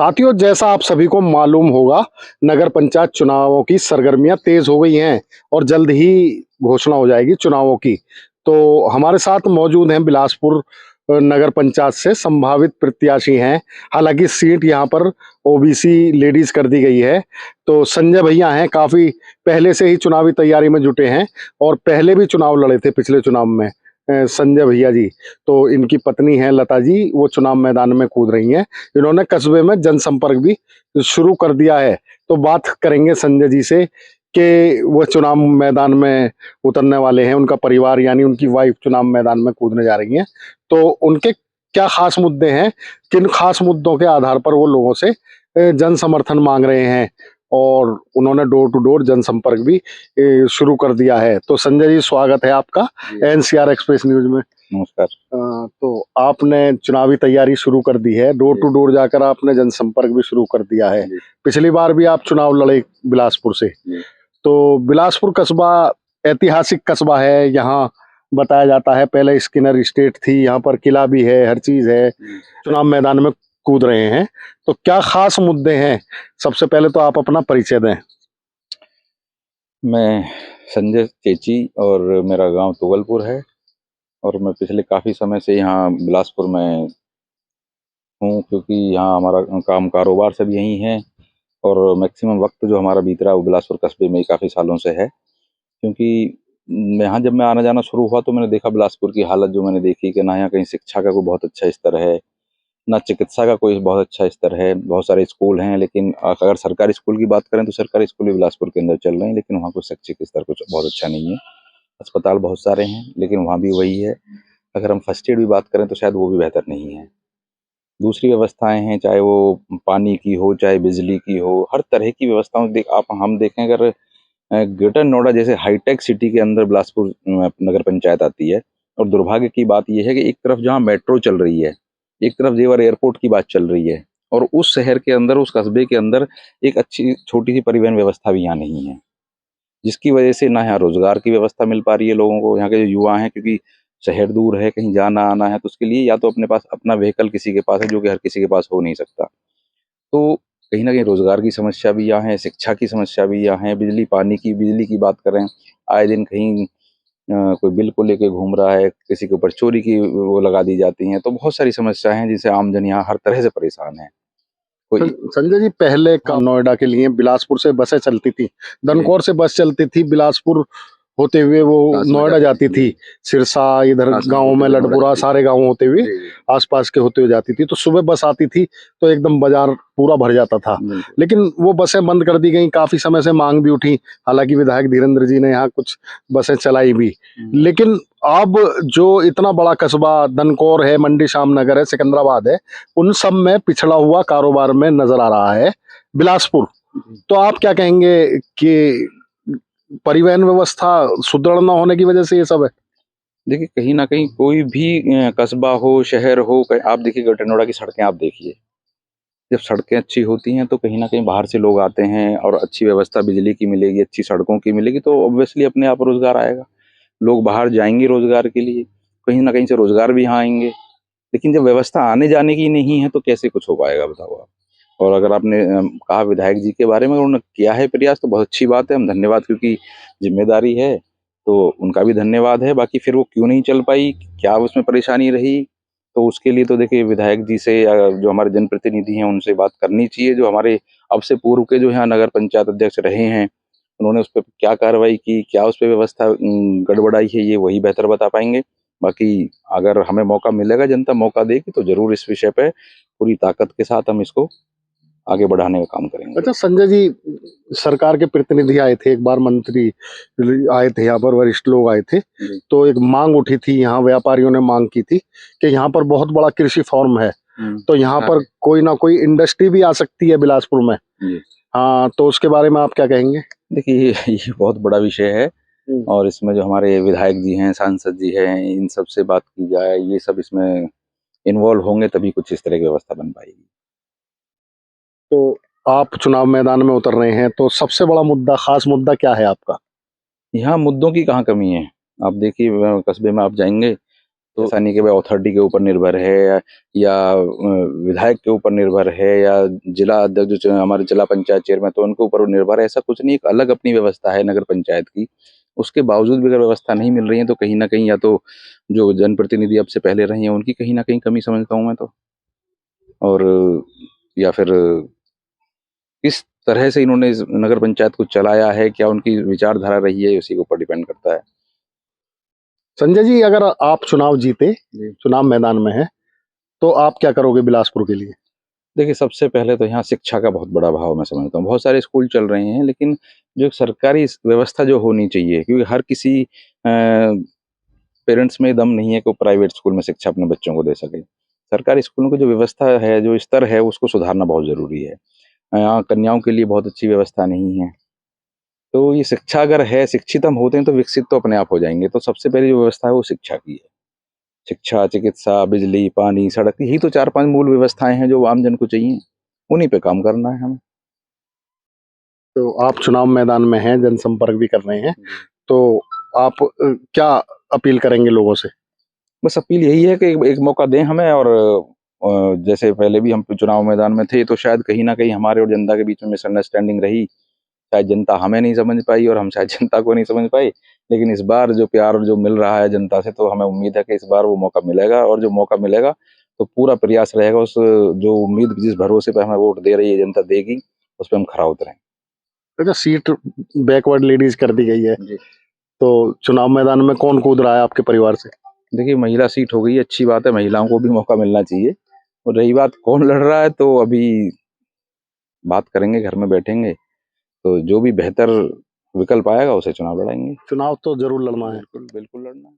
साथियों, जैसा आप सभी को मालूम होगा, नगर पंचायत चुनावों की सरगर्मियां तेज हो गई हैं और जल्द ही घोषणा हो जाएगी चुनावों की। तो हमारे साथ मौजूद हैं बिलासपुर नगर पंचायत से संभावित प्रत्याशी हैं। हालांकि सीट यहाँ पर ओबीसी लेडीज कर दी गई है। तो संजय भैया हैं, काफी पहले से ही चुनावी तैयारी में जुटे हैं और पहले भी चुनाव लड़े थे पिछले चुनाव में। संजय भैया जी, तो इनकी पत्नी है लता जी, वो चुनाव मैदान में कूद रही हैं। इन्होंने कस्बे में जनसंपर्क भी शुरू कर दिया है। तो बात करेंगे संजय जी से कि वो चुनाव मैदान में उतरने वाले हैं, उनका परिवार यानी उनकी वाइफ चुनाव मैदान में कूदने जा रही हैं। तो उनके क्या खास मुद्दे हैं, किन खास मुद्दों के आधार पर वो लोगों से जन समर्थन मांग रहे हैं, और उन्होंने डोर टू डोर जनसंपर्क भी शुरू कर दिया है। तो संजय जी, स्वागत है आपका एनसीआर एक्सप्रेस न्यूज में। नमस्कार। तो आपने चुनावी तैयारी शुरू कर दी है, डोर टू डोर जाकर आपने जनसंपर्क भी शुरू कर दिया है। पिछली बार भी आप चुनाव लड़े बिलासपुर से। तो बिलासपुर कस्बा ऐतिहासिक कस्बा है, यहाँ बताया जाता है पहले स्किनर स्टेट थी, यहाँ पर किला भी है, हर चीज है। चुनाव मैदान में कूद रहे हैं, तो क्या खास मुद्दे हैं? सबसे पहले तो आप अपना परिचय दें। मैं संजय चेची और मेरा गांव तुगलपुर है और मैं पिछले काफ़ी समय से यहाँ बिलासपुर में हूँ, क्योंकि यहाँ हमारा काम कारोबार सब यहीं है और मैक्सिमम वक्त जो हमारा बीत रहा है वो बिलासपुर कस्बे में ही काफ़ी सालों से है। क्योंकि यहाँ जब मैं आना जाना शुरू हुआ तो मैंने देखा बिलासपुर की हालत जो मैंने देखी कि ना यहाँ कहीं शिक्षा का कोई बहुत अच्छा स्तर है, ना चिकित्सा का कोई बहुत अच्छा स्तर है। बहुत सारे स्कूल हैं, लेकिन अगर सरकारी स्कूल की बात करें तो सरकारी स्कूल भी बिलासपुर के अंदर चल रहे हैं, लेकिन वहाँ कोई शैक्षिक स्तर कुछ बहुत अच्छा नहीं है। अस्पताल बहुत सारे हैं, लेकिन वहाँ भी वही है। अगर हम फर्स्ट एड भी बात करें तो शायद वो भी बेहतर नहीं है। दूसरी व्यवस्थाएं हैं, चाहे वो पानी की हो, चाहे बिजली की हो, हर तरह की व्यवस्थाओं हम देखें। अगर ग्रेटर नोएडा जैसे हाईटेक सिटी के अंदर बिलासपुर नगर पंचायत आती है, और दुर्भाग्य की बात यह है कि एक तरफ जहाँ मेट्रो चल रही है, एक तरफ जेवर एयरपोर्ट की बात चल रही है, और उस शहर के अंदर, उस कस्बे के अंदर एक अच्छी छोटी सी परिवहन व्यवस्था भी यहाँ नहीं है, जिसकी वजह से ना यहाँ रोजगार की व्यवस्था मिल पा रही है लोगों को। यहाँ के जो युवा हैं, क्योंकि शहर दूर है, कहीं जाना आना है, तो उसके लिए या तो अपने पास अपना व्हीकल किसी के पास है, जो कि हर किसी के पास हो नहीं सकता। तो कहीं ना कहीं रोजगार की समस्या भी यहाँ है, शिक्षा की समस्या भी यहाँ है। बिजली की बात करें, आए दिन कहीं कोई बिल को लेके घूम रहा है, किसी के ऊपर चोरी की वो लगा दी जाती हैं। तो बहुत सारी समस्याएं हैं जिससे आमजन यहाँ हर तरह से परेशान है। कोई संजय जी, पहले का नोएडा के लिए बिलासपुर से बसें चलती थी, दनकौर से बस चलती थी, बिलासपुर होते हुए वो नोएडा जाती थी, सिरसा, इधर गांव में लडपुरा, सारे गांव होते हुए आसपास के होते हुए जाती थी। तो सुबह बस आती थी तो एकदम बाजार पूरा भर जाता था। लेकिन वो बसें बंद कर दी गई, काफी समय से मांग भी उठी। हालांकि विधायक धीरेन्द्र जी ने यहाँ कुछ बसें चलाई भी। लेकिन अब जो इतना बड़ा कस्बा दनकौर है, मंडी श्यामनगर है, सिकंदराबाद है, उन सब में पिछड़ा हुआ कारोबार में नजर आ रहा है बिलासपुर। तो आप क्या कहेंगे कि परिवहन व्यवस्था सुदृढ़ न होने की वजह से ये सब है? देखिए, कहीं ना कहीं कोई भी कस्बा हो, शहर हो, आप देखिए ग्रेटर नोएडा की सड़कें आप देखिए। जब सड़कें अच्छी होती हैं तो कहीं ना कहीं बाहर से लोग आते हैं, और अच्छी व्यवस्था बिजली की मिलेगी, अच्छी सड़कों की मिलेगी, तो ऑब्वियसली अपने आप रोजगार आएगा। लोग बाहर जाएंगे रोजगार के लिए, कहीं ना कहीं से रोजगार भी यहाँ आएंगे। लेकिन जब व्यवस्था आने जाने की नहीं है तो कैसे कुछ हो पाएगा, बताओ आप। और अगर आपने कहा विधायक जी के बारे में, उन्होंने किया है प्रयास तो बहुत अच्छी बात है, हम धन्यवाद, क्योंकि जिम्मेदारी है तो उनका भी धन्यवाद है। बाकी फिर वो क्यों नहीं चल पाई, क्या उसमें परेशानी रही, तो उसके लिए तो देखिए विधायक जी से या जो हमारे जनप्रतिनिधि हैं उनसे बात करनी चाहिए। जो हमारे अब से पूर्व के जो यहाँ नगर पंचायत अध्यक्ष रहे हैं, उन्होंने उस पर क्या कार्रवाई की, क्या उस पर व्यवस्था गड़बड़ाई है, ये वही बेहतर बता पाएंगे। बाकी अगर हमें मौका मिलेगा, जनता मौका देगी, तो जरूर इस विषय पे पूरी ताकत के साथ हम इसको आगे बढ़ाने का काम करेंगे। अच्छा संजय जी, सरकार के प्रतिनिधि आए थे एक बार, मंत्री आए थे यहाँ पर, वरिष्ठ लोग आए थे। तो एक मांग उठी थी, यहाँ व्यापारियों ने मांग की थी कि यहाँ पर बहुत बड़ा कृषि फार्म है, तो यहाँ पर कोई ना कोई इंडस्ट्री भी आ सकती है बिलासपुर में। हाँ, तो उसके बारे में आप क्या कहेंगे? देखिए, ये बहुत बड़ा विषय है, और इसमें जो हमारे विधायक जी हैं, सांसद जी हैं, इन सब से बात की जाए, ये सब इसमें इन्वॉल्व होंगे तभी कुछ इस तरह की व्यवस्था बन पाएगी। तो आप चुनाव मैदान में उतर रहे हैं, तो सबसे बड़ा मुद्दा, खास मुद्दा क्या है आपका? यहाँ मुद्दों की कहाँ कमी है। आप देखिए, कस्बे में आप जाएंगे तो ऐसा नहीं कि भाई अथॉरिटी के ऊपर निर्भर है या विधायक के ऊपर निर्भर है या जिला अध्यक्ष जो हमारे जिला पंचायत चेयरमैन तो उनके ऊपर वो निर्भर है, ऐसा कुछ नहीं। एक अलग अपनी व्यवस्था है नगर पंचायत की। उसके बावजूद भी अगर व्यवस्था नहीं मिल रही है तो कहीं ना कहीं या तो जो जनप्रतिनिधि अब से पहले रहे हैं उनकी कहीं ना कहीं कमी समझता हूँ मैं तो, और या फिर किस तरह से इन्होंने इस नगर पंचायत को चलाया है, क्या उनकी विचारधारा रही है, उसी के ऊपर डिपेंड करता है। संजय जी, अगर आप चुनाव जीते, जी। चुनाव मैदान में है, तो आप क्या करोगे बिलासपुर के लिए? देखिए, सबसे पहले तो यहाँ शिक्षा का बहुत बड़ा अभाव मैं समझता हूँ। बहुत सारे स्कूल चल रहे हैं, लेकिन जो एक सरकारी व्यवस्था जो होनी चाहिए, क्योंकि हर किसी पेरेंट्स में दम नहीं है कि वो प्राइवेट स्कूल में शिक्षा अपने बच्चों को दे सके। सरकारी स्कूलों की जो व्यवस्था है, जो स्तर है, उसको सुधारना बहुत ज़रूरी है। यहाँ कन्याओं के लिए बहुत अच्छी व्यवस्था नहीं है। तो ये शिक्षा अगर है, शिक्षित हम होते हैं तो विकसित तो अपने आप हो जाएँगे। तो सबसे पहली जो व्यवस्था है वो शिक्षा की है। शिक्षा, चिकित्सा, बिजली, पानी, सड़क, यही तो 4-5 मूल व्यवस्थाएँ हैं जो आम जन को चाहिए। उन्हीं पे काम करना है हमें। तो आप चुनाव मैदान में हैं, जनसंपर्क भी कर रहे हैं, तो आप क्या अपील करेंगे लोगों से? बस अपील यही है कि एक मौका दें हमें, और जैसे पहले भी हम चुनाव मैदान में थे तो शायद कहीं न कहीं हमारे और जनता के बीच में मिसअंडरस्टैंडिंग रही। शायद जनता हमें नहीं समझ पाई और हम शायद जनता को नहीं समझ पाए। लेकिन इस बार जो प्यार जो मिल रहा है जनता से, तो हमें उम्मीद है कि इस बार वो मौका मिलेगा, और जो मौका मिलेगा तो पूरा प्रयास रहेगा उस जो उम्मीद जिस भरोसे पे हमें वोट दे रही है जनता देगी, उस पे हम खरा उतरें। अच्छा, सीट बैकवर्ड लेडीज कर दी गई है, जी। तो चुनाव मैदान में कौन कूद रहा है आपके परिवार से? देखिए, महिला सीट हो गई है, अच्छी बात है, महिलाओं को भी मौका मिलना चाहिए। और रही बात कौन लड़ रहा है, तो अभी बात करेंगे, घर में बैठेंगे, तो जो भी बेहतर विकल्प आएगा उसे चुनाव लड़ाएँगे। चुनाव तो जरूर लड़ना है। बिल्कुल, बिल्कुल लड़ना है।